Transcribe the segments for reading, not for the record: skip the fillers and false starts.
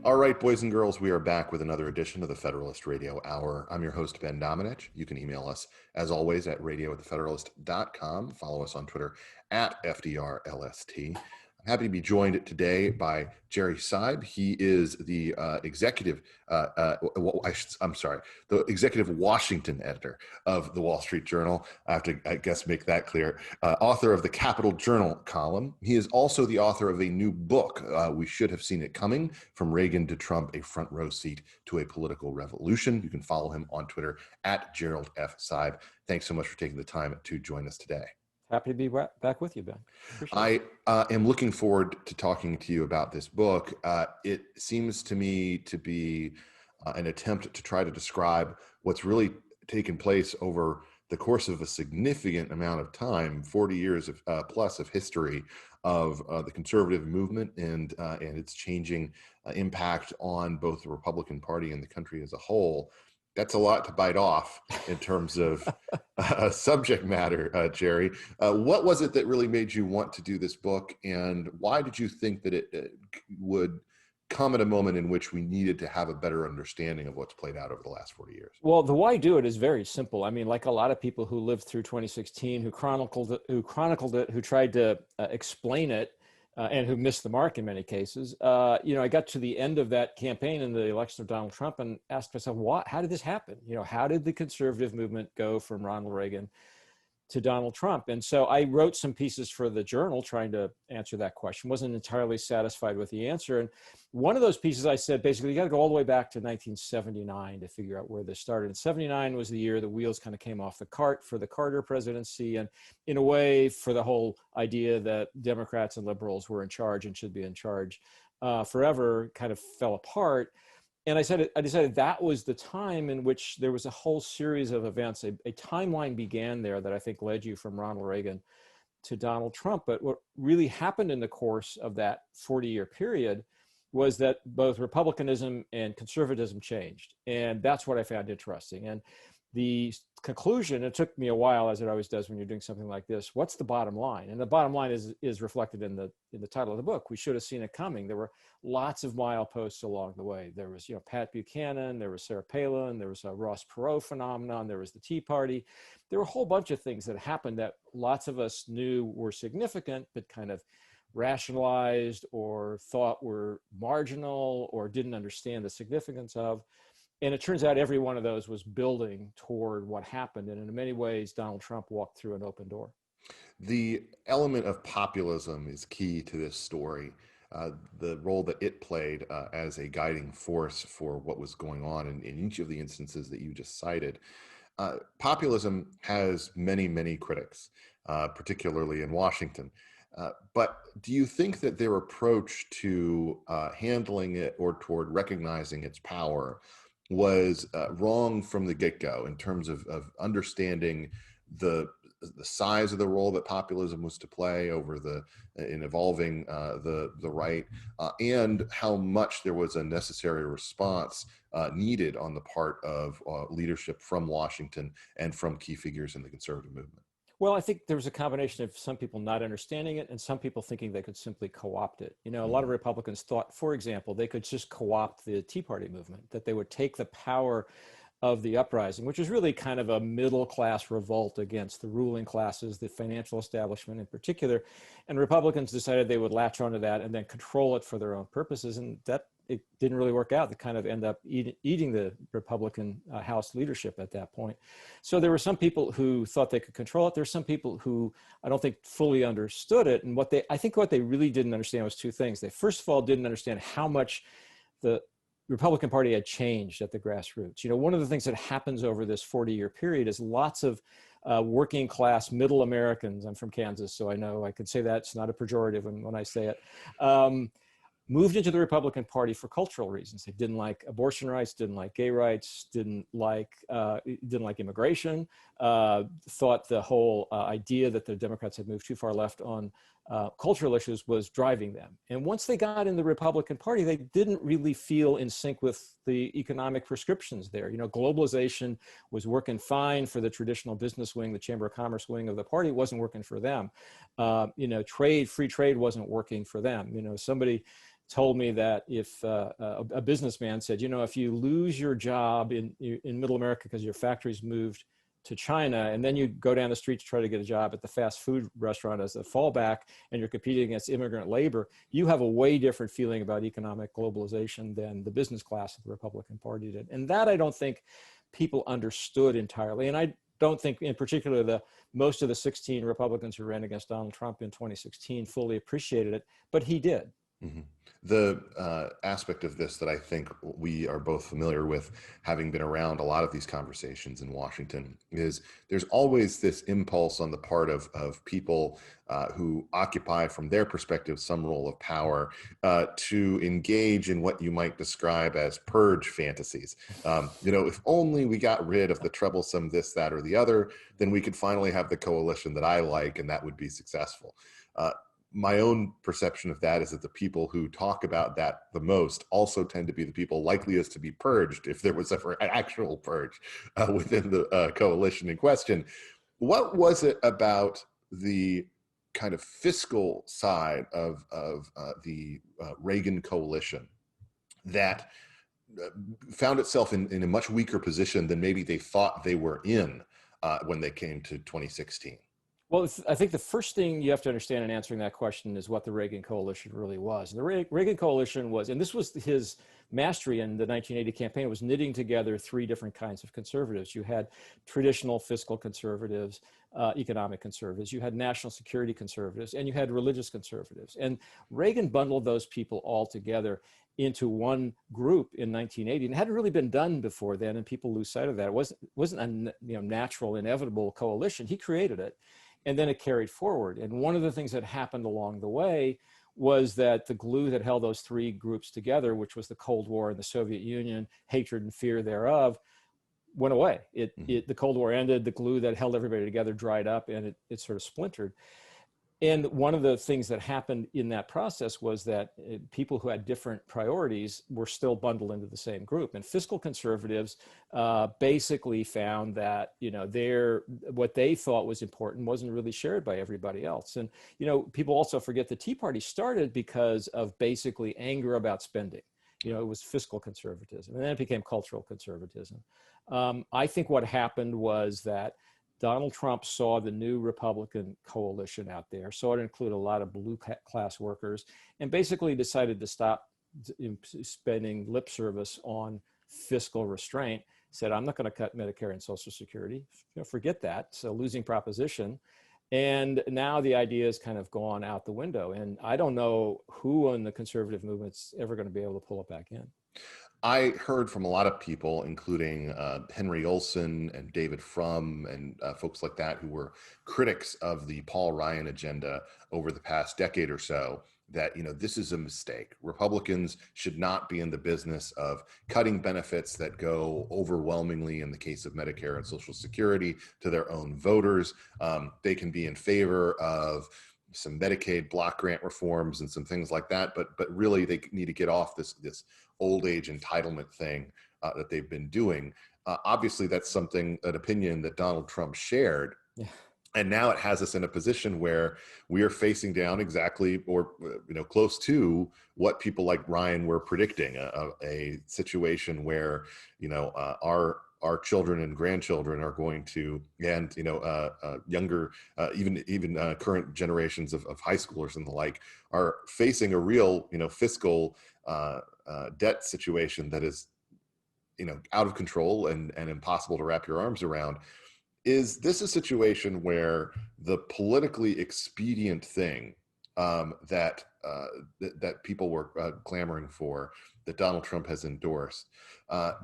All right, boys and girls, we are back with another edition of the Federalist Radio Hour. I'm your host, Ben Domenech. You can email us, as always, at radio@thefederalist.com. Follow us on Twitter at FDRLST. I'm happy to be joined today by Jerry Seib. He is the executive Washington editor of the Wall Street Journal. I have to, I guess, make that clear. Author of the Capital Journal column. He is also the author of a new book, We Should Have Seen It Coming, From Reagan to Trump, A Front Row Seat to a Political Revolution. You can follow him on Twitter at Gerald F. Seib. Thanks so much for taking the time to join us today. Happy to be back with you, Ben. I am looking forward to talking to you about this book. It seems to me to be an attempt to try to describe what's really taken place over the course of a significant amount of time, 40 years of, plus of history of the conservative movement and its changing impact on both the Republican Party and the country as a whole. That's a lot to bite off in terms of subject matter, Jerry. What was it that really made you want to do this book, and why did you think that it would come at a moment in which we needed to have a better understanding of what's played out over the last 40 years? Well, the why do it is very simple. I mean, like a lot of people who lived through 2016, who chronicled it, who tried to explain it, and who missed the mark in many cases. I got to the end of that campaign in the election of Donald Trump and asked myself, how did this happen? How did the conservative movement go from Ronald Reagan to Donald Trump? And so I wrote some pieces for the Journal trying to answer that question. Wasn't entirely satisfied with the answer. And one of those pieces I said, basically, you got to go all the way back to 1979 to figure out where this started. And 79 was the year the wheels kind of came off the cart for the Carter presidency, and in a way for the whole idea that Democrats and liberals were in charge and should be in charge forever kind of fell apart. And I decided that was the time in which there was a whole series of events. A timeline began there that I think led you from Ronald Reagan to Donald Trump. But what really happened in the course of that 40-year period was that both republicanism and conservatism changed. And that's what I found interesting. And the conclusion, it took me a while, as it always does when you're doing something like this, what's the bottom line? And the bottom line is reflected in the title of the book. We should have seen it coming. There were lots of mileposts along the way. There was, Pat Buchanan, there was Sarah Palin, there was a Ross Perot phenomenon, there was the Tea Party. There were a whole bunch of things that happened that lots of us knew were significant, but kind of rationalized or thought were marginal or didn't understand the significance of. And it turns out every one of those was building toward what happened. And in many ways, Donald Trump walked through an open door. The element of populism is key to this story. The role that it played as a guiding force for what was going on in each of the instances that you just cited. Populism has many, many critics, particularly in Washington. But do you think that their approach to handling it or toward recognizing its power was wrong from the get-go in terms of understanding the size of the role that populism was to play over in evolving the right, and how much there was a necessary response needed on the part of leadership from Washington and from key figures in the conservative movement? Well, I think there was a combination of some people not understanding it and some people thinking they could simply co-opt it. A lot of Republicans thought, for example, they could just co-opt the Tea Party movement, that they would take the power of the uprising, which is really kind of a middle-class revolt against the ruling classes, the financial establishment in particular. And Republicans decided they would latch onto that and then control it for their own purposes. And that it didn't really work out. They kind of end up eating the Republican House leadership at that point. So there were some people who thought they could control it. There's some people who I don't think fully understood it. And I think what they really didn't understand was two things. They first of all didn't understand how much the Republican Party had changed at the grassroots. One of the things that happens over this 40-year period is lots of working class middle Americans, I'm from Kansas, so I know I can say that, it's not a pejorative when I say it, moved into the Republican Party for cultural reasons. They didn't like abortion rights, didn't like gay rights, didn't like immigration, thought the whole idea that the Democrats had moved too far left on cultural issues was driving them. And once they got in the Republican Party, they didn't really feel in sync with the economic prescriptions there. Globalization was working fine for the traditional business wing, the Chamber of Commerce wing of the party. It wasn't working for them. Free trade wasn't working for them. Somebody told me that if a businessman said, you know, if you lose your job in middle America because your factory's moved to China, and then you go down the street to try to get a job at the fast food restaurant as a fallback, and you're competing against immigrant labor, you have a way different feeling about economic globalization than the business class of the Republican Party did. And that I don't think people understood entirely. And I don't think in particular most of the 16 Republicans who ran against Donald Trump in 2016 fully appreciated it, but he did. Mm-hmm. The aspect of this that I think we are both familiar with, having been around a lot of these conversations in Washington, is there's always this impulse on the part of people who occupy, from their perspective, some role of power, to engage in what you might describe as purge fantasies. You know, if only we got rid of the troublesome this, that, or the other, then we could finally have the coalition that I like, and that would be successful. My own perception of that is that the people who talk about that the most also tend to be the people likeliest to be purged if there was ever an actual purge within the coalition in question. What was it about the kind of fiscal side of the Reagan coalition that found itself in a much weaker position than maybe they thought they were in when they came to 2016? Well, I think the first thing you have to understand in answering that question is what the Reagan coalition really was. And the Reagan coalition was, and this was his mastery in the 1980 campaign, was knitting together three different kinds of conservatives. You had traditional fiscal conservatives, economic conservatives, you had national security conservatives, and you had religious conservatives. And Reagan bundled those people all together into one group in 1980, and it hadn't really been done before then, and people lose sight of that. It wasn't a natural, inevitable coalition. He created it. And then it carried forward. And one of the things that happened along the way was that the glue that held those three groups together, which was the Cold War and the Soviet Union, hatred and fear thereof, went away. The Cold War ended, the glue that held everybody together dried up, and it sort of splintered. And one of the things that happened in that process was that people who had different priorities were still bundled into the same group. And fiscal conservatives basically found that, you know, what they thought was important wasn't really shared by everybody else. And, you know, people also forget the Tea Party started because of basically anger about spending. You know, it was fiscal conservatism, and then it became cultural conservatism. I think what happened was that Donald Trump saw the new Republican coalition out there, saw it include a lot of blue class workers, and basically decided to stop spending lip service on fiscal restraint, said, I'm not going to cut Medicare and Social Security. You know, forget that. It's a losing proposition. And now the idea has kind of gone out the window. And I don't know who in the conservative movement's ever going to be able to pull it back in. I heard from a lot of people, including Henry Olson and David Frum and folks like that, who were critics of the Paul Ryan agenda over the past decade or so, that, you know, this is a mistake. Republicans should not be in the business of cutting benefits that go overwhelmingly, in the case of Medicare and Social Security, to their own voters. They can be in favor of some Medicaid block grant reforms and some things like that, but really they need to get off this old age entitlement thing that they've been doing. Obviously, that's an opinion that Donald Trump shared. Yeah. And now it has us in a position where we are facing down exactly, or close to, what people like Ryan were predicting, a situation where our children and grandchildren are going to, and younger, even current generations of high schoolers and the like, are facing a real fiscal debt situation that is out of control and impossible to wrap your arms around. Is this a situation where the politically expedient thing that people were clamoring for, that Donald Trump has endorsed,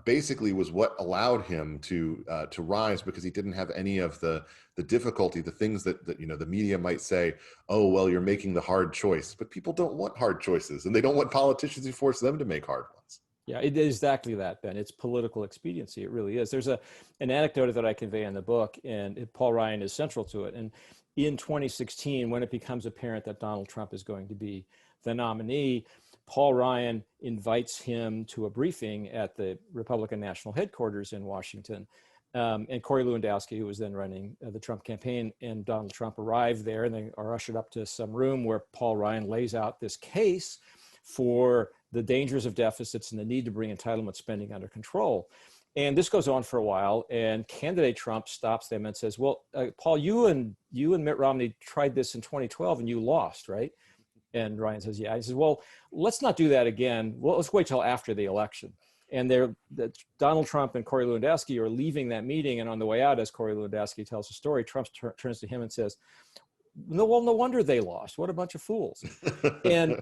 basically was what allowed him to rise, because he didn't have any of the difficulty, the things that the media might say, oh, well, you're making the hard choice, but people don't want hard choices, and they don't want politicians who force them to make hard ones. Yeah, it is exactly that, Ben. It's political expediency. It really is. There's an anecdote that I convey in the book, and Paul Ryan is central to it. And in 2016, when it becomes apparent that Donald Trump is going to be the nominee, Paul Ryan invites him to a briefing at the Republican National Headquarters in Washington. And Corey Lewandowski, who was then running the Trump campaign, and Donald Trump arrived there, and they are ushered up to some room where Paul Ryan lays out this case for the dangers of deficits and the need to bring entitlement spending under control. And this goes on for a while, and candidate Trump stops them and says, well, Paul, you and Mitt Romney tried this in 2012 and you lost, right? And Ryan says, yeah. He says, well, let's not do that again. Well, let's wait till after the election. And Donald Trump and Corey Lewandowski are leaving that meeting. And on the way out, as Corey Lewandowski tells the story, Trump turns to him and says, no wonder they lost. What a bunch of fools. And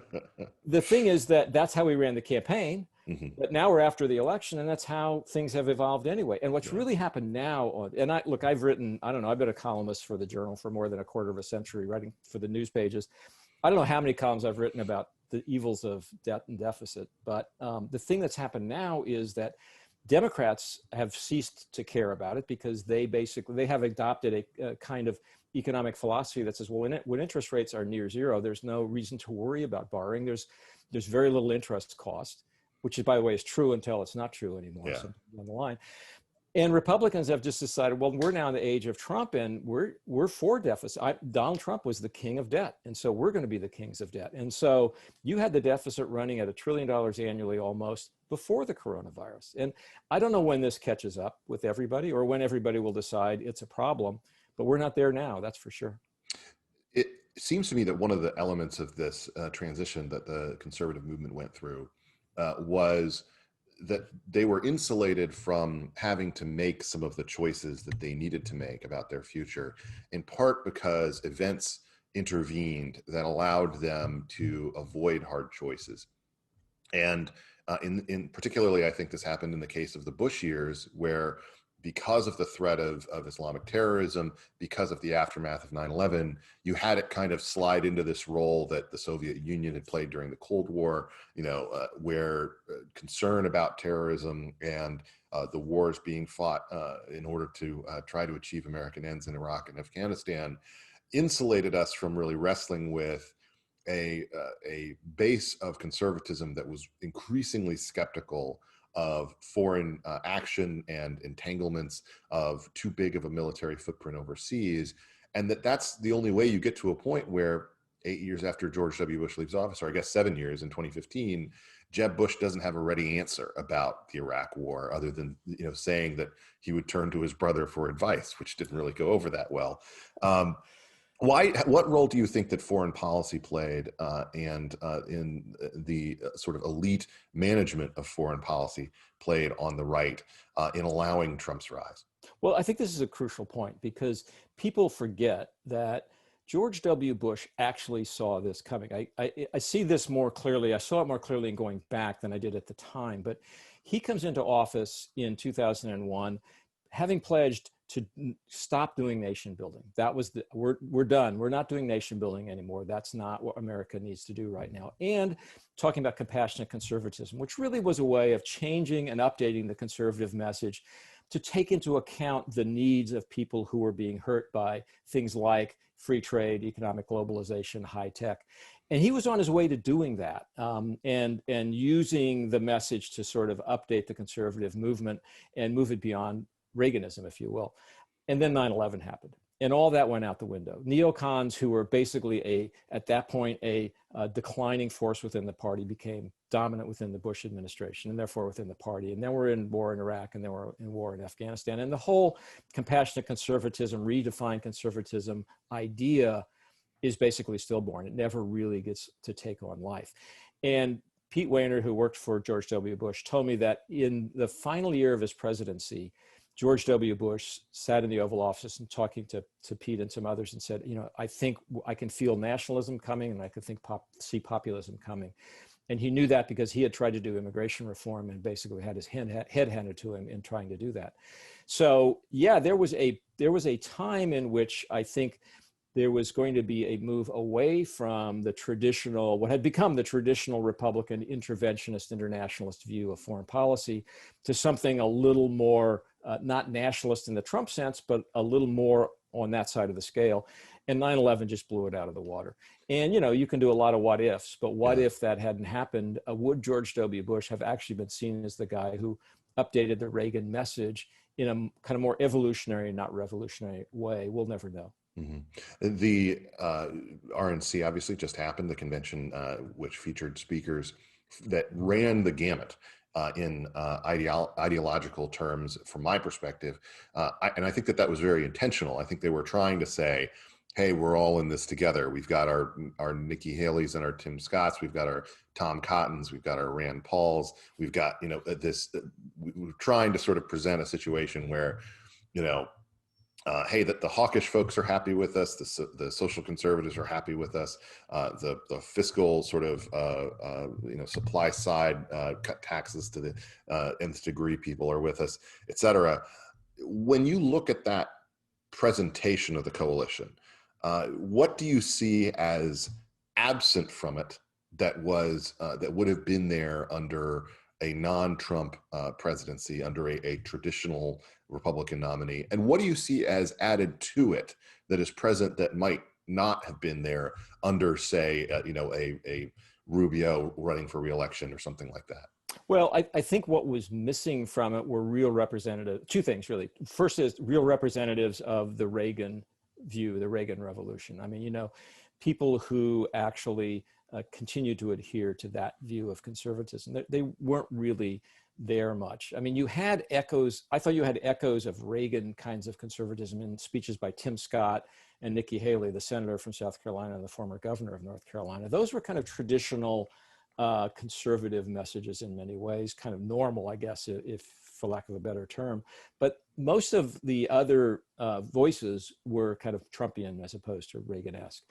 the thing is that's how we ran the campaign. Mm-hmm. But now we're after the election, and that's how things have evolved anyway. And what's really happened now, I've written, I don't know, I've been a columnist for the Journal for more than a quarter of a century, writing for the news pages. I don't know how many columns I've written about the evils of debt and deficit, but the thing that's happened now is that Democrats have ceased to care about it because they have adopted a kind of economic philosophy that says, well, when interest rates are near zero, there's no reason to worry about borrowing. There's very little interest cost, which is, by the way, is true until it's not true anymore. Yeah. So down the line. And Republicans have just decided, well, we're now in the age of Trump, and we're for deficit. Donald Trump was the king of debt, and so we're going to be the kings of debt. And so you had the deficit running at $1 trillion annually almost before the coronavirus. And I don't know when this catches up with everybody or when everybody will decide it's a problem, but we're not there now, that's for sure. It seems to me that one of the elements of this transition that the conservative movement went through was that they were insulated from having to make some of the choices that they needed to make about their future, in part because events intervened that allowed them to avoid hard choices. And in particularly, I think this happened in the case of the Bush years, where because of the threat of Islamic terrorism, because of the aftermath of 9/11, you had it kind of slide into this role that the Soviet Union had played during the Cold War, where concern about terrorism and the wars being fought in order to try to achieve American ends in Iraq and Afghanistan insulated us from really wrestling with a base of conservatism that was increasingly skeptical of foreign action and entanglements of too big of a military footprint overseas. And that's the only way you get to a point where 8 years after George W. Bush leaves office, or I guess 7 years in 2015, Jeb Bush doesn't have a ready answer about the Iraq war other than saying that he would turn to his brother for advice, which didn't really go over that well. What role do you think that foreign policy played and in the sort of elite management of foreign policy played on the right in allowing Trump's rise? Well, I think this is a crucial point because people forget that George W. Bush actually saw this coming. I see this more clearly. I saw it more clearly in going back than I did at the time. But he comes into office in 2001, having pledged to stop doing nation building. That was we're done. We're not doing nation building anymore. That's not what America needs to do right now. And talking about compassionate conservatism, which really was a way of changing and updating the conservative message to take into account the needs of people who were being hurt by things like free trade, economic globalization, high tech. And he was on his way to doing that and using the message to sort of update the conservative movement and move it beyond Reaganism, if you will. And then 9/11 happened. And all that went out the window. Neocons, who were basically at that point, a declining force within the party, became dominant within the Bush administration and therefore within the party. And then we're in war in Iraq and then we're in war in Afghanistan. And the whole compassionate conservatism, redefined conservatism idea is basically stillborn. It never really gets to take on life. And Pete Wehner, who worked for George W. Bush, told me that in the final year of his presidency, George W. Bush sat in the Oval Office and talking to Pete and some others and said, I think I can feel nationalism coming and I could see populism coming. And he knew that because he had tried to do immigration reform and basically had his head handed to him in trying to do that. So yeah, there was a time in which I think there was going to be a move away from the traditional, what had become the traditional Republican interventionist internationalist view of foreign policy to something a little more, not nationalist in the Trump sense, but a little more on that side of the scale. And 9/11 just blew it out of the water. And, you can do a lot of what ifs, but what if that hadn't happened? Would George W. Bush have actually been seen as the guy who updated the Reagan message in a kind of more evolutionary, not revolutionary way? We'll never know. Mhm. The RNC obviously just happened, the convention which featured speakers that ran the gamut in ideological terms, from my perspective. And I think that that was very intentional. I think they were trying to say, hey, we're all in this together. We've got our Nikki Haley's and our Tim Scotts. We've got our Tom Cottons. We've got our Rand Pauls. We've got, we're trying to sort of present a situation where, you know, hey, that the hawkish folks are happy with us, the social conservatives are happy with us, the fiscal sort of supply side cut taxes to the nth degree people are with us, et cetera. When you look at that presentation of the coalition, what do you see as absent from it that would have been there under a non-Trump presidency, under a traditional Republican nominee? And what do you see as added to it that is present that might not have been there under, say, a Rubio running for reelection or something like that? Well, I think what was missing from it were real representative, two things really. First is real representatives of the Reagan view, the Reagan revolution. I mean, people who actually continue to adhere to that view of conservatism. They weren't really there much. I mean, you had echoes, I thought you had echoes of Reagan kinds of conservatism in speeches by Tim Scott and Nikki Haley, the senator from South Carolina and the former governor of North Carolina. Those were kind of traditional conservative messages in many ways, kind of normal, I guess, if for lack of a better term. But most of the other voices were kind of Trumpian as opposed to Reagan-esque.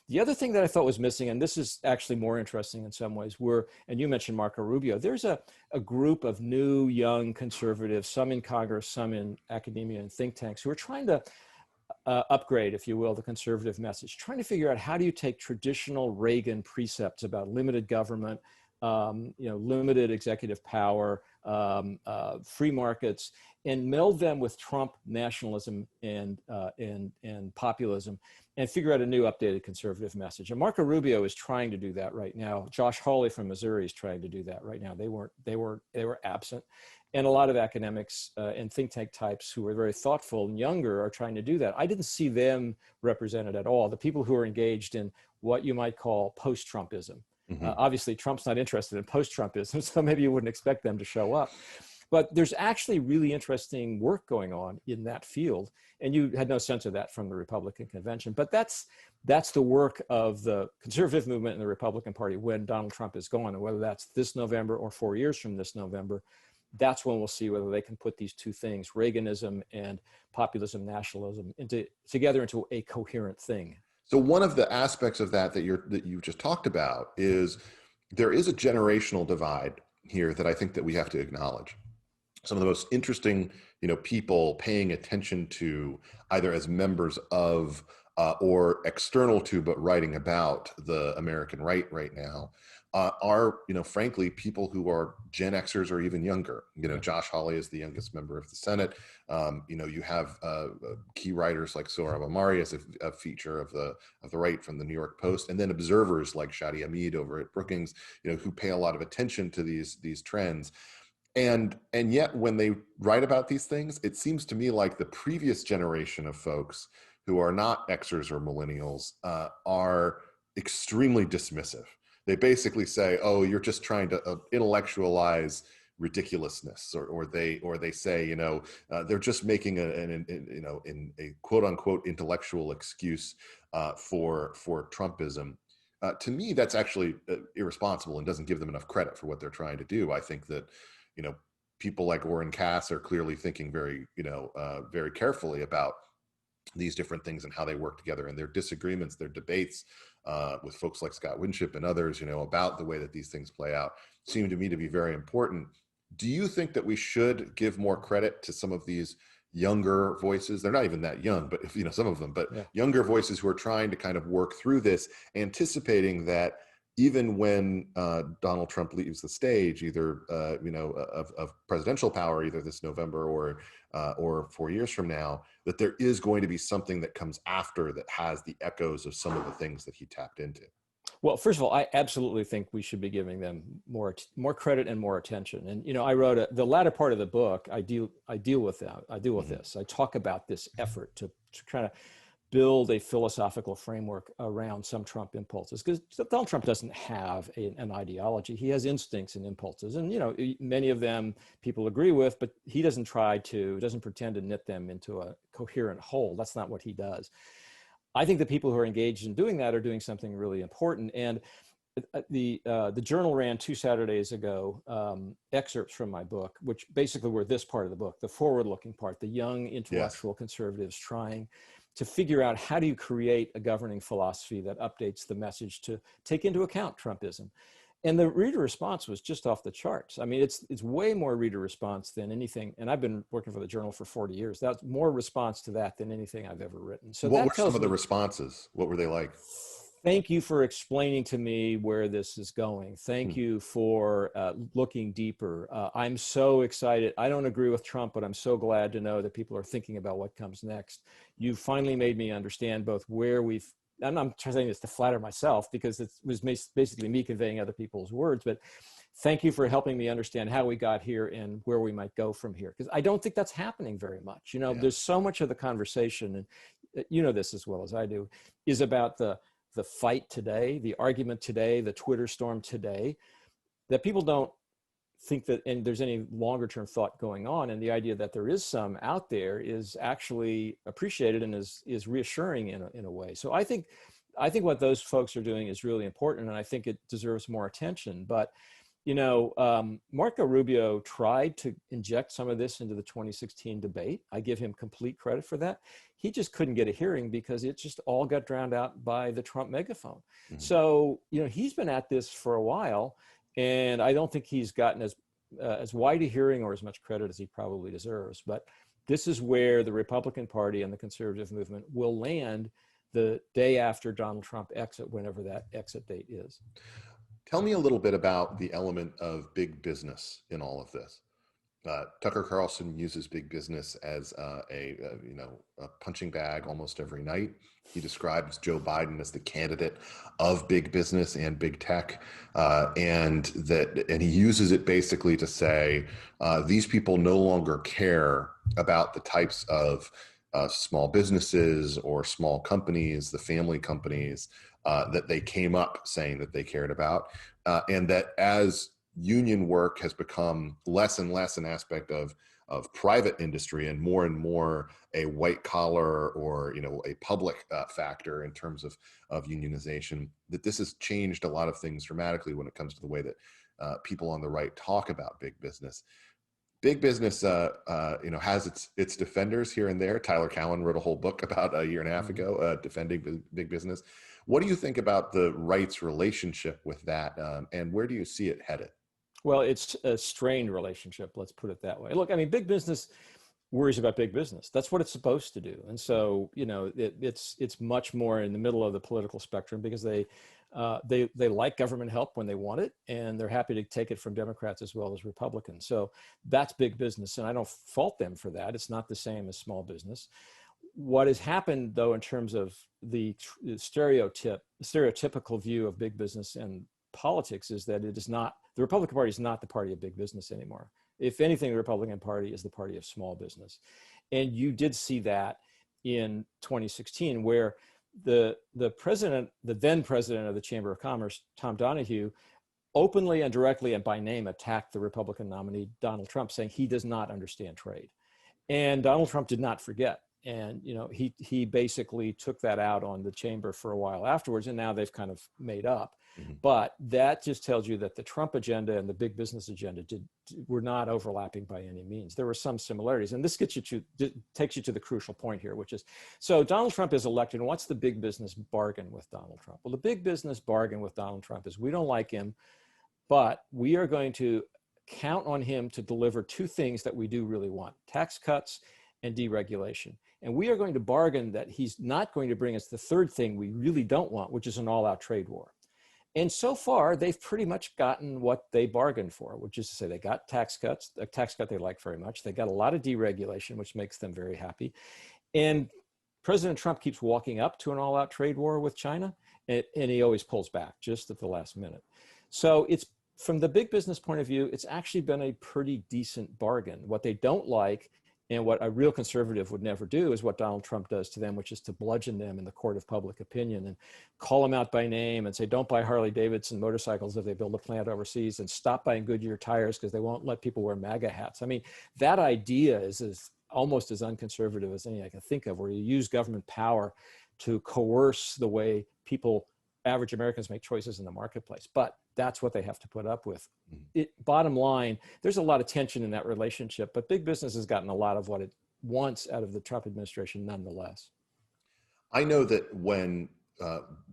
The other thing that I thought was missing, and this is actually more interesting in some ways, and you mentioned Marco Rubio, there's a group of new, young conservatives, some in Congress, some in academia and think tanks, who are trying to upgrade, if you will, the conservative message, trying to figure out how do you take traditional Reagan precepts about limited government, limited executive power, free markets, and meld them with Trump nationalism and populism, and figure out a new updated conservative message. And Marco Rubio is trying to do that right now. Josh Hawley from Missouri is trying to do that right now. They were absent. And a lot of academics and think tank types who are very thoughtful and younger are trying to do that. I didn't see them represented at all. The people who are engaged in what you might call post-Trumpism. Obviously, Trump's not interested in post-Trumpism, so maybe you wouldn't expect them to show up. But there's actually really interesting work going on in that field. And you had no sense of that from the Republican convention. But that's the work of the conservative movement and the Republican Party when Donald Trump is gone. And whether that's this November or 4 years from this November, that's when we'll see whether they can put these two things, Reaganism and populism, nationalism, together into a coherent thing. So one of the aspects of that you just talked about is there is a generational divide here that I think that we have to acknowledge. Some of the most interesting, people paying attention to, either as members of or external to, but writing about the American right now, are, frankly, people who are Gen Xers or even younger. Josh Hawley is the youngest member of the Senate. You have key writers like Sohrab Ahmari as a feature of the right from the New York Post, and then observers like Shadi Hamid over at Brookings, who pay a lot of attention to these trends. And yet when they write about these things, it seems to me like the previous generation of folks who are not Xers or millennials are extremely dismissive. They basically say, "Oh, you're just trying to intellectualize ridiculousness," or they say, they're just making a quote unquote intellectual excuse for Trumpism. To me, that's actually irresponsible and doesn't give them enough credit for what they're trying to do. I think that people like Orrin Cass are clearly thinking very very carefully about these different things and how they work together, and their disagreements, their debates with folks like Scott Winship and others, about the way that these things play out, seem to me to be very important. Do you think that we should give more credit to some of these younger voices? They're not even that young, but some of them, but yeah, younger voices who are trying to kind of work through this, anticipating that even when Donald Trump leaves the stage, either of presidential power, either this November or 4 years from now, that there is going to be something that comes after that has the echoes of some of the things that he tapped into. Well, first of all, I absolutely think we should be giving them more credit and more attention. And I wrote the latter part of the book. I deal with that. I deal with this. I talk about this effort to try to build a philosophical framework around some Trump impulses, because Donald Trump doesn't have an ideology. He has instincts and impulses, and many of them people agree with, but he doesn't pretend to knit them into a coherent whole. That's not what he does. I think the people who are engaged in doing that are doing something really important. And the Journal ran 2 Saturdays ago excerpts from my book, which basically were this part of the book, the forward-looking part, the young intellectual conservatives trying to figure out how do you create a governing philosophy that updates the message to take into account Trumpism. And the reader response was just off the charts. I mean, it's way more reader response than anything. And I've been working for the Journal for 40 years. That's more response to that than anything I've ever written. So what were some of the responses? What were they like? Thank you for explaining to me where this is going. Thank you for looking deeper. I'm so excited. I don't agree with Trump, but I'm so glad to know that people are thinking about what comes next. You finally made me understand both where I'm not saying this to flatter myself, because it was basically me conveying other people's words, but thank you for helping me understand how we got here and where we might go from here. Because I don't think that's happening very much. There's so much of the conversation, and you know this as well as I do, is about the fight today, the argument today, the Twitter storm today, that people don't think that and there's any longer term thought going on. And the idea that there is some out there is actually appreciated and is reassuring in a way. So I think what those folks are doing is really important, and I think it deserves more attention. But Marco Rubio tried to inject some of this into the 2016 debate. I give him complete credit for that. He just couldn't get a hearing because it just all got drowned out by the Trump megaphone. So, he's been at this for a while, and I don't think he's gotten as wide a hearing or as much credit as he probably deserves. But this is where the Republican Party and the conservative movement will land the day after Donald Trump exit, whenever that exit date is. Tell me a little bit about the element of big business in all of this. Tucker Carlson uses big business as a punching bag almost every night. He describes Joe Biden as the candidate of big business and big tech, and he uses it basically to say these people no longer care about the types of small businesses or small companies, the family companies that they came up saying that they cared about, and that as union work has become less and less an aspect of private industry and more a white collar or a public factor in terms of unionization, that this has changed a lot of things dramatically when it comes to the way that people on the right talk about big business. Big business, has its defenders here and there. Tyler Cowen wrote a whole book about a year and a half ago defending big business. What do you think about the right's relationship with that, and where do you see it headed? Well, it's a strained relationship, let's put it that way. Look, I mean, big business worries about big business. That's what it's supposed to do. And so, it's much more in the middle of the political spectrum, because they like government help when they want it, and they're happy to take it from Democrats as well as Republicans. So that's big business, and I don't fault them for that. It's not the same as small business. What has happened, though, in terms of the stereotypical view of big business and politics, is that the Republican Party is not the party of big business anymore. If anything, the Republican Party is the party of small business. And you did see that in 2016, where the then president of the Chamber of Commerce, Tom Donahue, openly and directly and by name attacked the Republican nominee, Donald Trump, saying he does not understand trade. And Donald Trump did not forget. And, he basically took that out on the chamber for a while afterwards, and now they've kind of made up. But that just tells you that the Trump agenda and the big business agenda were not overlapping by any means. There were some similarities, and this takes you to the crucial point here, which is, so Donald Trump is elected, and what's the big business bargain with Donald Trump? Well, the big business bargain with Donald Trump is, we don't like him, but we are going to count on him to deliver two things that we do really want: tax cuts and deregulation. And we are going to bargain that he's not going to bring us the third thing we really don't want, which is an all-out trade war. And so far, they've pretty much gotten what they bargained for, which is to say they got tax cuts, a tax cut they like very much. They got a lot of deregulation, which makes them very happy. And President Trump keeps walking up to an all-out trade war with China, and he always pulls back just at the last minute. So it's, from the big business point of view, it's actually been a pretty decent bargain. What they don't like And what a real conservative would never do is what Donald Trump does to them, which is to bludgeon them in the court of public opinion and call them out by name and say, don't buy Harley Davidson motorcycles if they build a plant overseas, and stop buying Goodyear tires because they won't let people wear MAGA hats. I mean, that idea is almost as unconservative as any I can think of, where you use government power to coerce the way people, average Americans, make choices in the marketplace. But that's what they have to put up with. Bottom line, there's a lot of tension in that relationship, but big business has gotten a lot of what it wants out of the Trump administration nonetheless. I know that when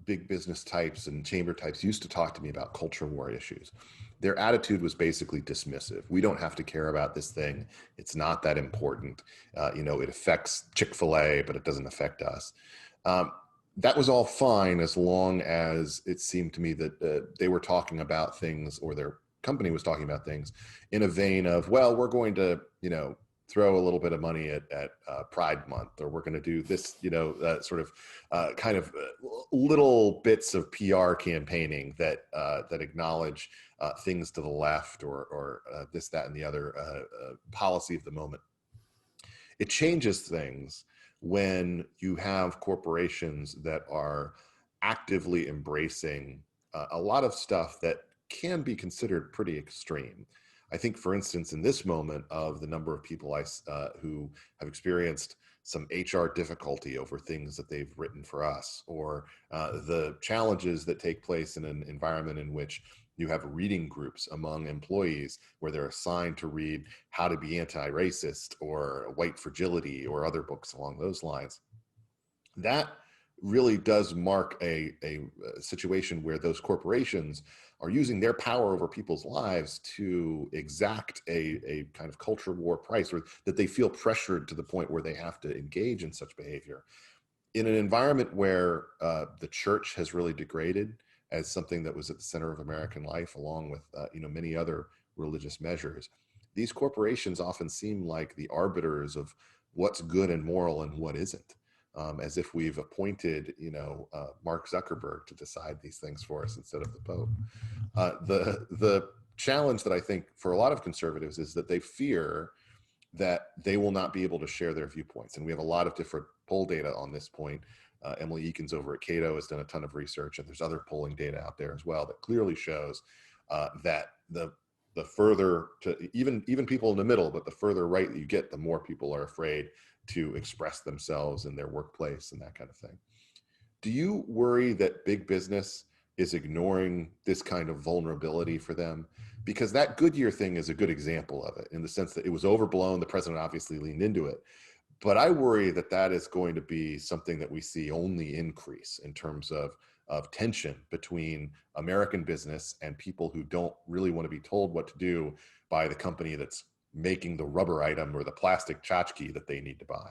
big business types and chamber types used to talk to me about culture war issues, their attitude was basically dismissive. We don't have to care about this thing. It's not that important. It affects Chick-fil-A, but it doesn't affect us. That was all fine as long as it seemed to me that they were talking about things, or their company was talking about things in a vein of, well, we're going to, throw a little bit of money at Pride Month, or we're going to do this, kind of little bits of PR campaigning that acknowledge things to the left, or this, that, and the other policy of the moment. It changes things when you have corporations that are actively embracing a lot of stuff that can be considered pretty extreme. I think, for instance, in this moment of the number of people who have experienced some HR difficulty over things that they've written for us, or the challenges that take place in an environment in which you have reading groups among employees where they're assigned to read How to Be Anti-Racist or White Fragility or other books along those lines. That really does mark a situation where those corporations are using their power over people's lives to exact a kind of culture war price, or that they feel pressured to the point where they have to engage in such behavior. In an environment where the church has really degraded as something that was at the center of American life, along with many other religious measures, these corporations often seem like the arbiters of what's good and moral and what isn't, as if we've appointed Mark Zuckerberg to decide these things for us instead of the Pope. The challenge that I think for a lot of conservatives is that they fear that they will not be able to share their viewpoints, and we have a lot of different poll data on this point. Emily Eakins over at Cato has done a ton of research, and there's other polling data out there as well that clearly shows that the further to even people in the middle, but the further right that you get, the more people are afraid to express themselves in their workplace and that kind of thing. Do you worry that big business is ignoring this kind of vulnerability for them? Because that Goodyear thing is a good example of it, in the sense that it was overblown. The president obviously leaned into it. But I worry that that is going to be something that we see only increase in terms of tension between American business and people who don't really want to be told what to do by the company that's making the rubber item or the plastic tchotchke that they need to buy.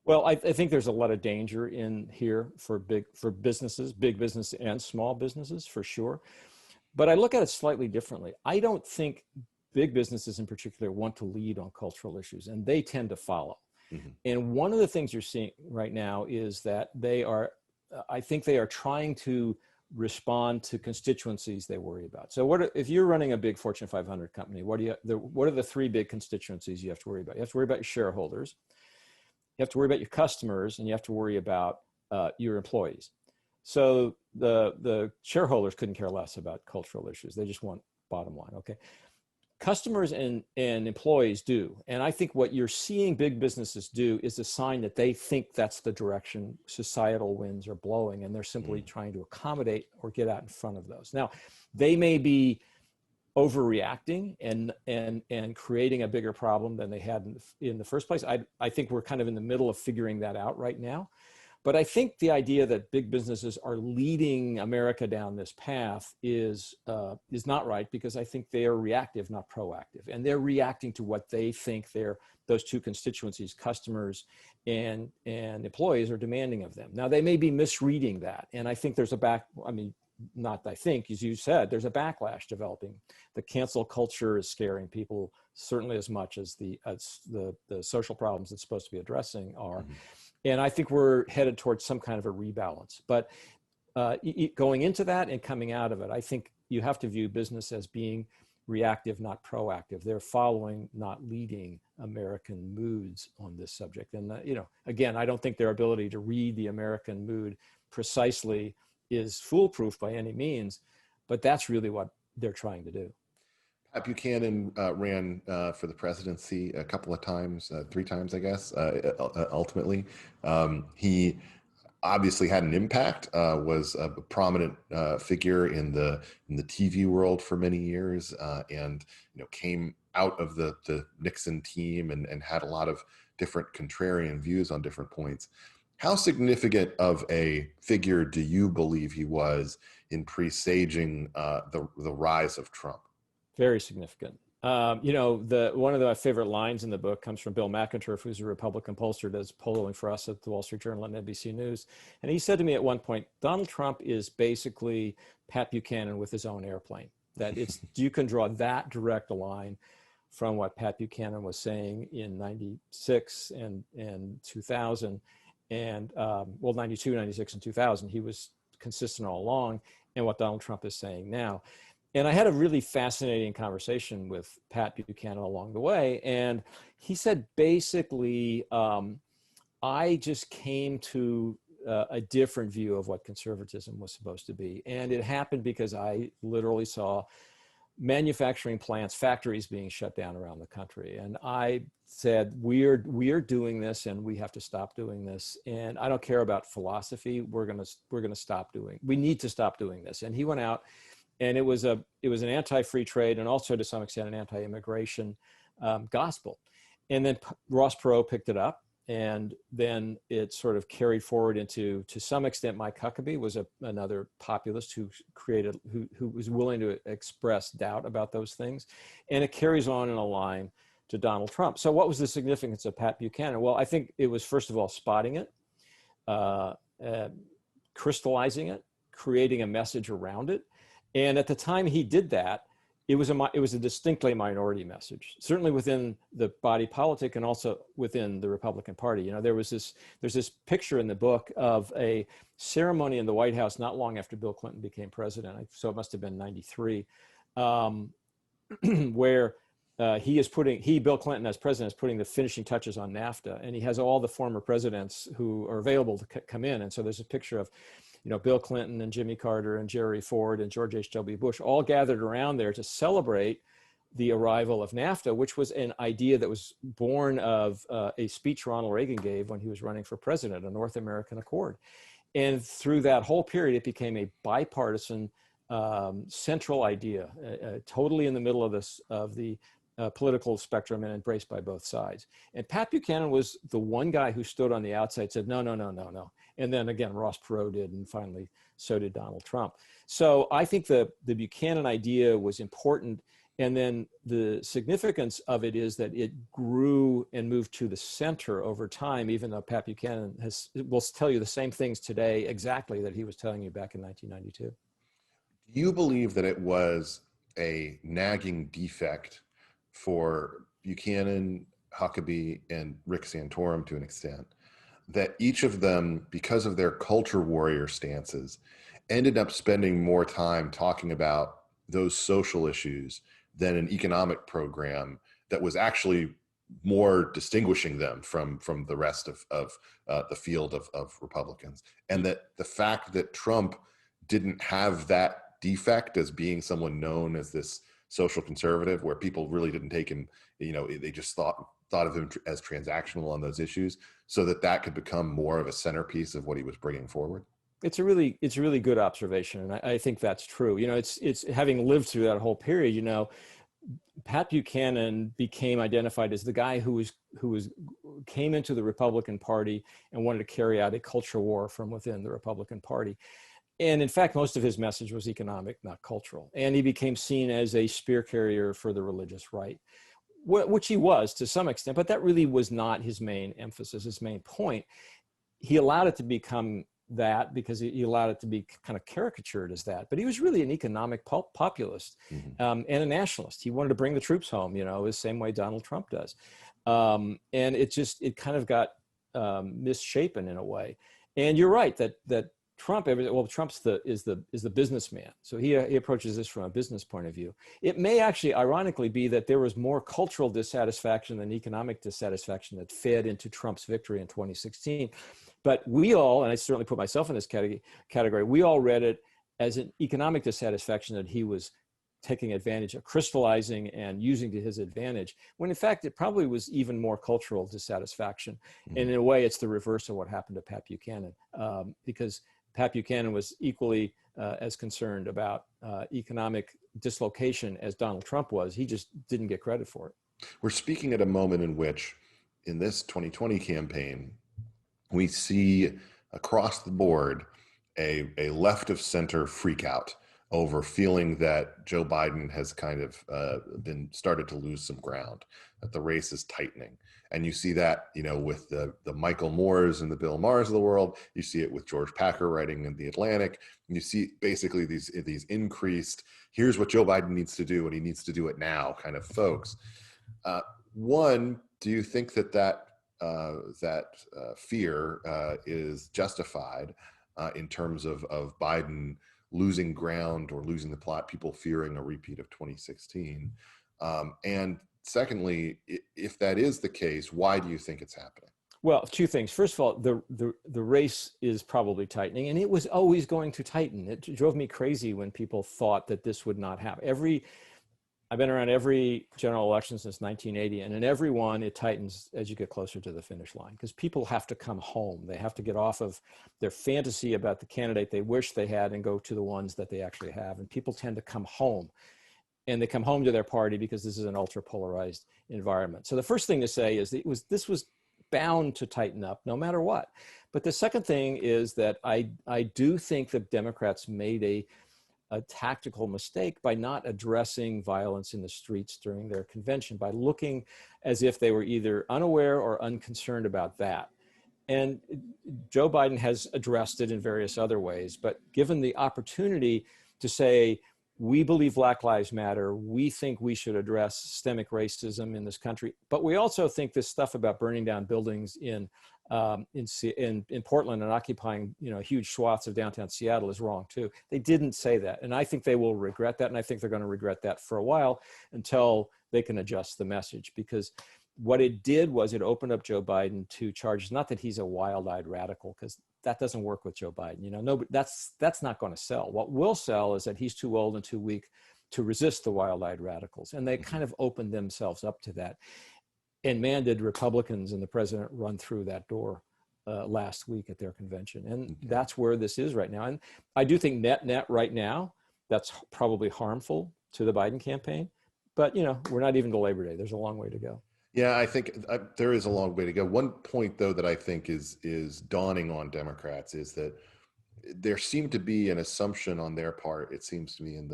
Well, I think there's a lot of danger in here for businesses, big business and small businesses, for sure. But I look at it slightly differently. I don't think big businesses in particular want to lead on cultural issues, and they tend to follow. Mm-hmm. And one of the things you're seeing right now is that I think they are trying to respond to constituencies they worry about. So if you're running a big Fortune 500 company, what are the three big constituencies you have to worry about? You have to worry about your shareholders, you have to worry about your customers, and you have to worry about your employees. So the shareholders couldn't care less about cultural issues. They just want bottom line, okay? Customers and employees do. And I think what you're seeing big businesses do is a sign that they think that's the direction societal winds are blowing, and they're simply trying to accommodate or get out in front of those. Now, they may be overreacting and creating a bigger problem than they had in the first place. I think we're kind of in the middle of figuring that out right now. But I think the idea that big businesses are leading America down this path is not right, because I think they are reactive, not proactive. And they're reacting to what they think those two constituencies, customers and employees, are demanding of them. Now, they may be misreading that. And I think there's as you said, there's a backlash developing. The cancel culture is scaring people certainly as much as the social problems it's supposed to be addressing are. Mm-hmm. And I think we're headed towards some kind of a rebalance. But going into that and coming out of it, I think you have to view business as being reactive, not proactive. They're following, not leading American moods on this subject. And, again, I don't think their ability to read the American mood precisely is foolproof by any means, but that's really what they're trying to do. Pat Buchanan ran for the presidency a couple of times, 3 times, I guess, ultimately. He obviously had an impact, was a prominent figure in the TV world for many years, and came out of the Nixon team and had a lot of different contrarian views on different points. How significant of a figure do you believe he was in presaging the rise of Trump? Very significant. One of my favorite lines in the book comes from Bill McInturff, who's a Republican pollster, does polling for us at the Wall Street Journal and NBC News. And he said to me at one point, Donald Trump is basically Pat Buchanan with his own airplane. That you can draw that direct a line from what Pat Buchanan was saying in 96 and 2000 and 92, 96 and 2000. He was consistent all along, and what Donald Trump is saying now. And I had a really fascinating conversation with Pat Buchanan along the way. And he said, basically, I just came to a different view of what conservatism was supposed to be. And it happened because I literally saw manufacturing plants, factories being shut down around the country. And I said, we are doing this and we have to stop doing this. And I don't care about philosophy. We need to stop doing this. And he went out. And it was an anti-free trade and also to some extent an anti-immigration gospel. And then Ross Perot picked it up, and then it sort of carried forward into, to some extent, Mike Huckabee was another populist who was willing to express doubt about those things. And it carries on in a line to Donald Trump. So what was the significance of Pat Buchanan? Well, I think it was, first of all, spotting it, crystallizing it, creating a message around it. And at the time he did that, it was a distinctly minority message, certainly within the body politic and also within the Republican Party. There's this picture in the book of a ceremony in the White House not long after Bill Clinton became president. So it must have been 93, where Bill Clinton as president is putting the finishing touches on NAFTA, and he has all the former presidents who are available to come in. And so there's a picture of Bill Clinton and Jimmy Carter and Jerry Ford and George H.W. Bush all gathered around there to celebrate the arrival of NAFTA, which was an idea that was born of a speech Ronald Reagan gave when he was running for president, a North American Accord. And through that whole period, it became a bipartisan central idea, totally in the middle of the political spectrum and embraced by both sides. And Pat Buchanan was the one guy who stood on the outside, said, no. And then again, Ross Perot did, and finally, so did Donald Trump. So I think the Buchanan idea was important. And then the significance of it is that it grew and moved to the center over time, even though Pat Buchanan will tell you the same things today exactly that he was telling you back in 1992. Do you believe that it was a nagging defect for Buchanan, Huckabee, and Rick Santorum to an extent, that each of them, because of their culture warrior stances, ended up spending more time talking about those social issues than an economic program that was actually more distinguishing them from the rest of the field of Republicans? And that the fact that Trump didn't have that defect as being someone known as this social conservative, where people really didn't take him, they just thought of him as transactional on those issues, so that could become more of a centerpiece of what he was bringing forward. It's a really good observation, and I think that's true. It's having lived through that whole period. Pat Buchanan became identified as the guy who came into the Republican Party and wanted to carry out a culture war from within the Republican Party. And in fact, most of his message was economic, not cultural. And he became seen as a spear carrier for the religious right, which he was to some extent, but that really was not his main emphasis, his main point. He allowed it to become that because he allowed it to be kind of caricatured as that. But he was really an economic populist and a nationalist. He wanted to bring the troops home, the same way Donald Trump does. And it kind of got misshapen in a way. And you're right that Trump, Trump's is the businessman, so he approaches this from a business point of view. It may actually, ironically, be that there was more cultural dissatisfaction than economic dissatisfaction that fed into Trump's victory in 2016. But we all, and I certainly put myself in this category, we all read it as an economic dissatisfaction that he was taking advantage of, crystallizing and using to his advantage, when in fact it probably was even more cultural dissatisfaction. And in a way, it's the reverse of what happened to Pat Buchanan, because Pat Buchanan was equally as concerned about economic dislocation as Donald Trump was. He just didn't get credit for it. We're speaking at a moment in which, in this 2020 campaign, we see across the board a left of center freak out over feeling that Joe Biden has kind of been started to lose some ground, that the race is tightening. And you see that, with the Michael Moores and the Bill Maher's of the world. You see it with George Packer writing in The Atlantic. You see basically these increased, here's what Joe Biden needs to do, and he needs to do it now kind of folks. One, do you think that fear is justified in terms of Biden losing ground or losing the plot, people fearing a repeat of 2016? And secondly, if that is the case, why do you think it's happening? Well, two things. First of all, the race is probably tightening, and it was always going to tighten. It drove me crazy when people thought that this would not happen. I've been around every general election since 1980, and in every one, it tightens as you get closer to the finish line, because people have to come home. They have to get off of their fantasy about the candidate they wish they had and go to the ones that they actually have. And people tend to come home, and they come home to their party because this is an ultra polarized environment. So the first thing to say is that this was bound to tighten up no matter what. But the second thing is that I do think that Democrats made a tactical mistake by not addressing violence in the streets during their convention, by looking as if they were either unaware or unconcerned about that. And Joe Biden has addressed it in various other ways, but given the opportunity to say, we believe Black Lives Matter, we think we should address systemic racism in this country, but we also think this stuff about burning down buildings in Portland and occupying huge swaths of downtown Seattle is wrong too. They didn't say that, and I think they will regret that, and I think they're going to regret that for a while until they can adjust the message. Because what it did was it opened up Joe Biden to charges, not that he's a wild-eyed radical, because that doesn't work with Joe Biden. No, that's not going to sell. What will sell is that he's too old and too weak to resist the wild-eyed radicals, and they kind of opened themselves up to that. And man, did Republicans and the president run through that door last week at their convention. And that's where this is right now. And I do think net right now, that's probably harmful to the Biden campaign. But, we're not even to Labor Day. There's a long way to go. Yeah, I think there is a long way to go. One point, though, that I think is dawning on Democrats is that there seemed to be an assumption on their part, it seems to me, in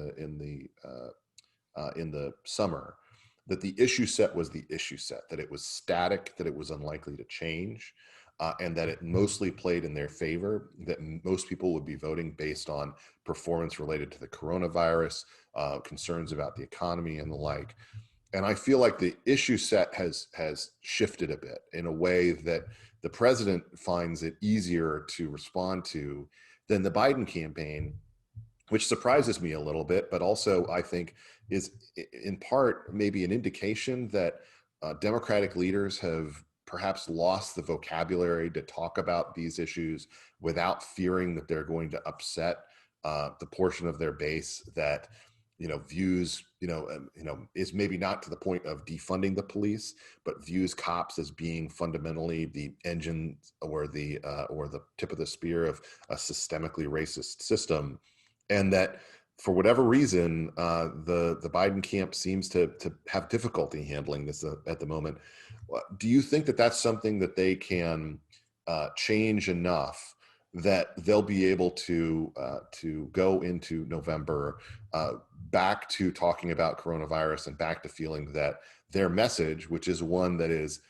the summer, that the issue set was the issue set, that it was static, that it was unlikely to change, and that it mostly played in their favor, that most people would be voting based on performance related to the coronavirus, concerns about the economy and the like. And I feel like the issue set has shifted a bit in a way that the president finds it easier to respond to than the Biden campaign, which surprises me a little bit, but also I think is in part maybe an indication that Democratic leaders have perhaps lost the vocabulary to talk about these issues without fearing that they're going to upset the portion of their base that views is maybe not to the point of defunding the police, but views cops as being fundamentally the engine or the tip of the spear of a systemically racist system. And that for whatever reason, the Biden camp seems to have difficulty handling this at the moment. Do you think that that's something that they can change enough that they'll be able to go into November back to talking about coronavirus and back to feeling that their message, which is one that is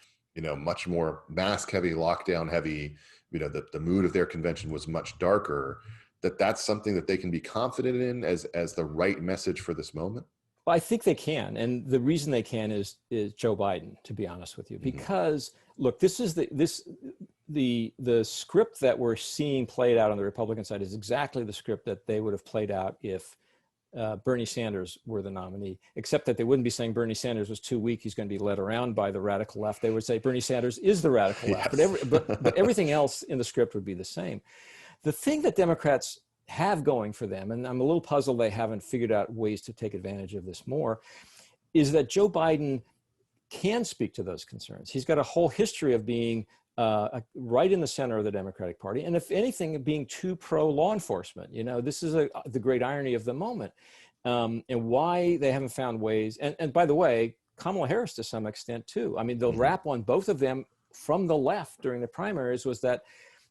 much more mask heavy, lockdown heavy, the mood of their convention was much darker, that's something that they can be confident in as the right message for this moment? Well, I think they can. And the reason they can is Joe Biden, to be honest with you, because look, the script that we're seeing played out on the Republican side is exactly the script that they would have played out if Bernie Sanders were the nominee, except that they wouldn't be saying Bernie Sanders was too weak, he's going to be led around by the radical left. They would say Bernie Sanders is the radical left. Yes. But everything else in the script would be the same. The thing that Democrats have going for them, and I'm a little puzzled they haven't figured out ways to take advantage of this more, is that Joe Biden can speak to those concerns. He's got a whole history of being right in the center of the Democratic Party, and if anything, being too pro-law enforcement. You know, this is the great irony of the moment, and why they haven't found ways. And by the way, Kamala Harris to some extent too. I mean, the rap on both of them from the left during the primaries was that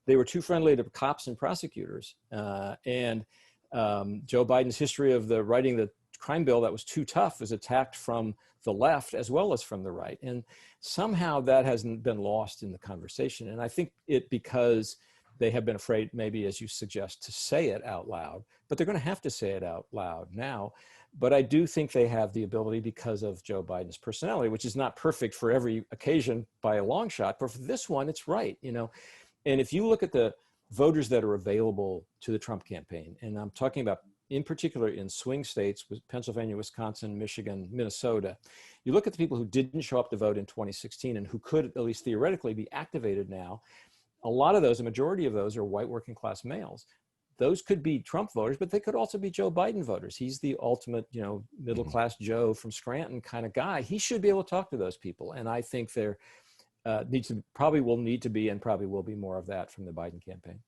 they were too friendly to cops and prosecutors. And Joe Biden's history of writing the crime bill that was too tough was attacked from the left as well as from the right. And somehow that hasn't been lost in the conversation. And I think because they have been afraid, maybe as you suggest, to say it out loud, but they're going to have to say it out loud now. But I do think they have the ability because of Joe Biden's personality, which is not perfect for every occasion by a long shot, but for this one, it's right, you know. And if you look at the voters that are available to the Trump campaign, and I'm talking about in particular in swing states, with Pennsylvania, Wisconsin, Michigan, Minnesota, you look at the people who didn't show up to vote in 2016 and who could, at least theoretically, be activated now. A lot of those, a majority of those, are white working class males. Those could be Trump voters, but they could also be Joe Biden voters. He's the ultimate, you know, middle class Joe from Scranton kind of guy. He should be able to talk to those people. And I think there probably will need to be, and probably will be, more of that from the Biden campaign.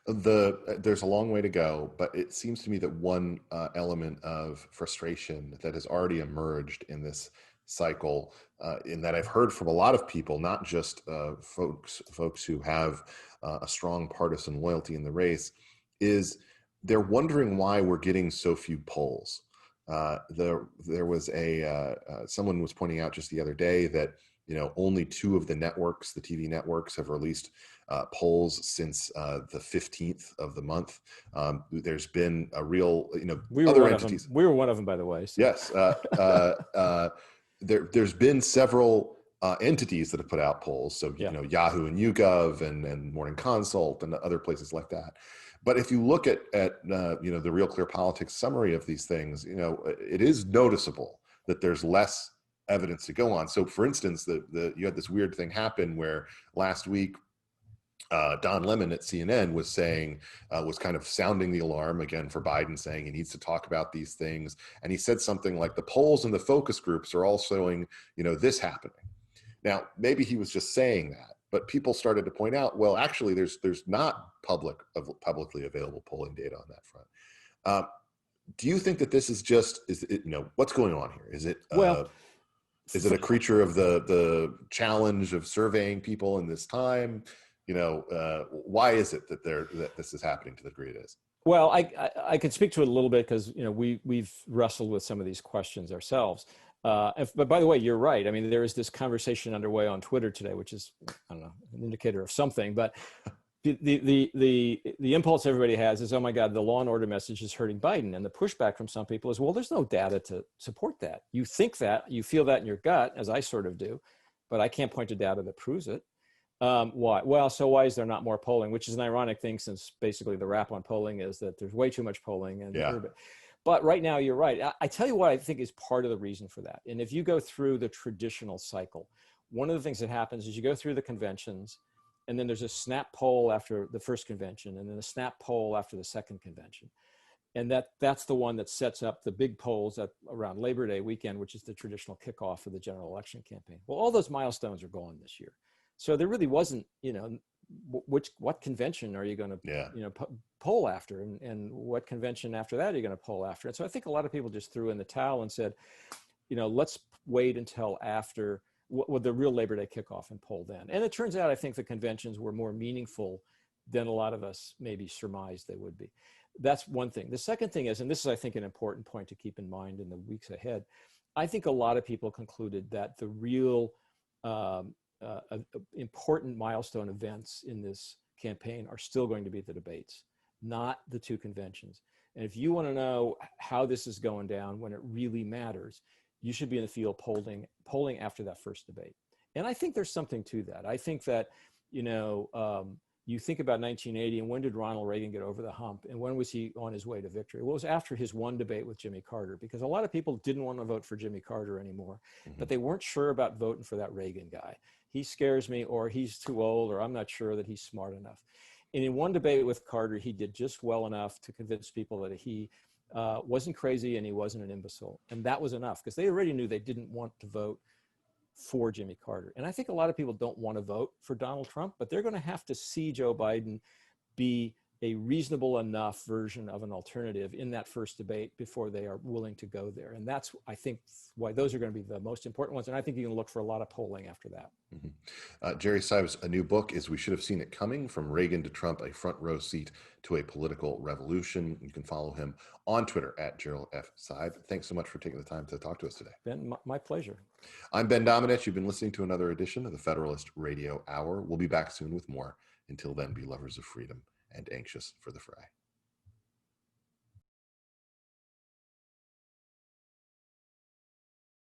There's a long way to go, but it seems to me that one element of frustration that has already emerged in this cycle, in that I've heard from a lot of people, not just folks who have a strong partisan loyalty in the race, is they're wondering why we're getting so few polls. There was someone was pointing out just the other day that, you know, only 2 of the networks, the TV networks, have released polls since the 15th of the month. There's been a real, you know, other entities. We were one of them, by the way. So. Yes. There's been several entities that have put out polls. So, you know, Yahoo and YouGov and Morning Consult and other places like that. But if you look at you know, the Real Clear Politics summary of these things, you know, it is noticeable that there's less evidence to go on. So, for instance, you had this weird thing happen where last week, Don Lemon at CNN was saying, was kind of sounding the alarm again for Biden, saying he needs to talk about these things. And he said something like, the polls and the focus groups are all showing, you know, this happening. Now, maybe he was just saying that, but people started to point out, well, actually, there's not publicly available polling data on that front. Do you think that this is you know, what's going on here? Is it is it a creature of the challenge of surveying people in this time? You know, why is it that this is happening to the degree it is? Well, I can speak to it a little bit because, you know, we've wrestled with some of these questions ourselves. But by the way, you're right. I mean, there is this conversation underway on Twitter today, which is, I don't know, an indicator of something. But the impulse everybody has is, oh my God, the law and order message is hurting Biden. And the pushback from some people is, well, there's no data to support that. You think that, you feel that in your gut, as I sort of do, but I can't point to data that proves it. Why? Well, so why is there not more polling? Which is an ironic thing, since basically the rap on polling is that there's way too much polling. But right now, you're right. I tell you what I think is part of the reason for that. And if you go through the traditional cycle, one of the things that happens is you go through the conventions, and then there's a snap poll after the first convention, and then a snap poll after the second convention. And that's the one that sets up the big polls around Labor Day weekend, which is the traditional kickoff of the general election campaign. Well, all those milestones are gone this year. So there really wasn't, you know, what convention are you going to, you know, poll after, and what convention after that are you going to poll after? And so I think a lot of people just threw in the towel and said, you know, let's wait until after the real Labor Day kickoff and poll then. And it turns out, I think the conventions were more meaningful than a lot of us maybe surmised they would be. That's one thing. The second thing is, and this is, I think, an important point to keep in mind in the weeks ahead, I think a lot of people concluded that the real important milestone events in this campaign are still going to be the debates, not the 2 conventions. And if you want to know how this is going down when it really matters, you should be in the field polling after that first debate. And I think there's something to that. I think that you think about 1980 and when did Ronald Reagan get over the hump and when was he on his way to victory? Well, it was after his one debate with Jimmy Carter, because a lot of people didn't want to vote for Jimmy Carter anymore, but they weren't sure about voting for that Reagan guy. He scares me, or he's too old, or I'm not sure that he's smart enough. And in one debate with Carter, he did just well enough to convince people that he wasn't crazy and he wasn't an imbecile. And that was enough, because they already knew they didn't want to vote for Jimmy Carter. And I think a lot of people don't want to vote for Donald Trump, but they're going to have to see Joe Biden be a reasonable enough version of an alternative in that first debate before they are willing to go there. And that's, I think, why those are going to be the most important ones. And I think you can look for a lot of polling after that. Jerry Seib's a new book is We Should Have Seen It Coming: From Reagan to Trump, a Front Row Seat to a Political Revolution. You can follow him on Twitter at Gerald F. Seib. Thanks so much for taking the time to talk to us today. Ben, my pleasure. I'm Ben Domenech. You've been listening to another edition of the Federalist Radio Hour. We'll be back soon with more. Until then, be lovers of freedom and anxious for the fray.